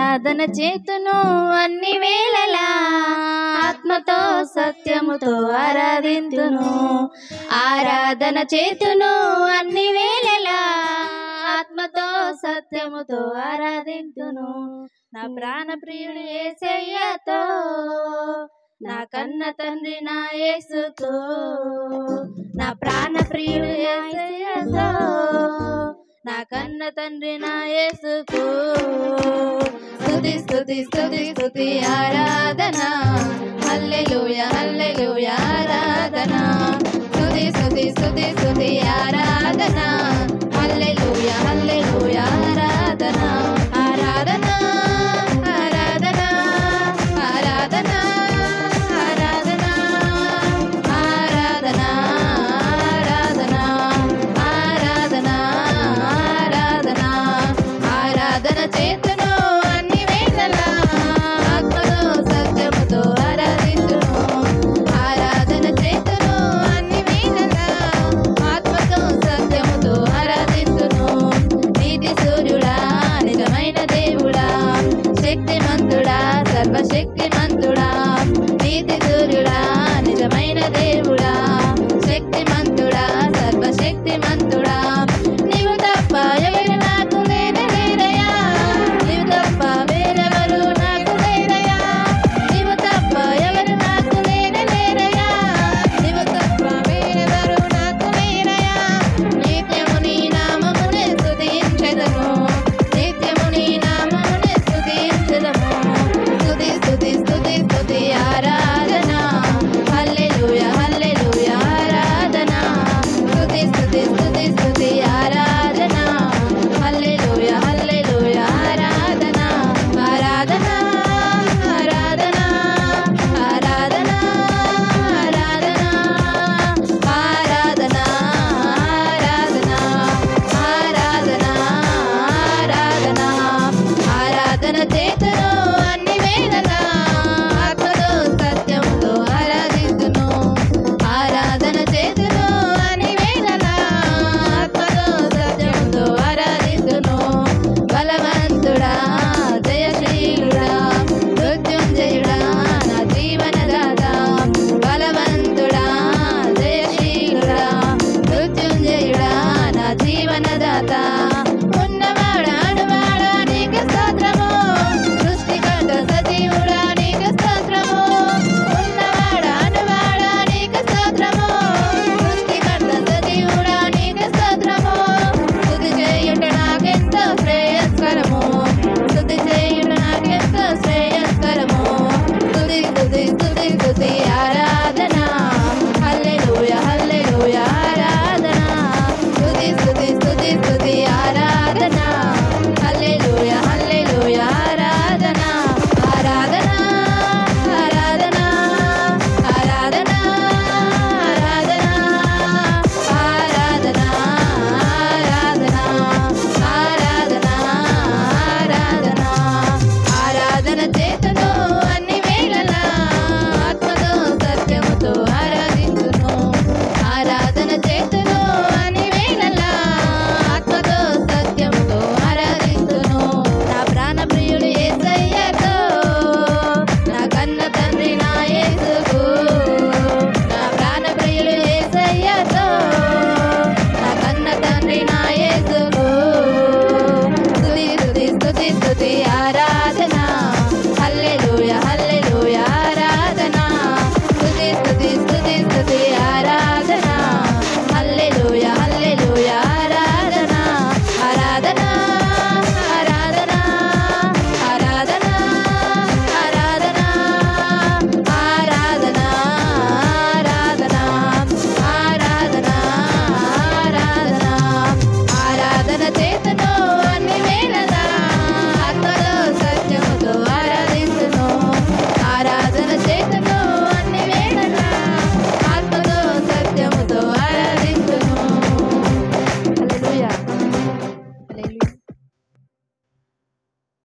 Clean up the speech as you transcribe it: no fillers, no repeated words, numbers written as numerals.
ఆరాధన చేతును అన్ని వేళలా ఆత్మతో సత్యముతో ఆరాధింతును ఆరాధన చేతును అన్ని వేళలా ఆత్మతో సత్యముతో ఆరాధింతును నా ప్రాణ ప్రియుడు యేసయ్యతో నా కన్న తండ్రి నా యేసుతో నా ప్రాణ ప్రియుడు యేసయ్యతో నా కన్న తండ్రి నా యేసుకు స్తుతి స్తుతి స్తుతి స్తుతి ఆరాధన హల్లెలూయా హల్లెలూయా ఆరాధన స్తుతి స్తుతి స్తుతి స్తుతి ఆరాధన హల్లెలూయా హల్లెలూయా ఆరాధన ఆరాధన ఆరాధన ఆరాధన ఆరాధన ఆరాధన ఆరాధన ఆరాధన ఆరాధన ఆరాధన చేత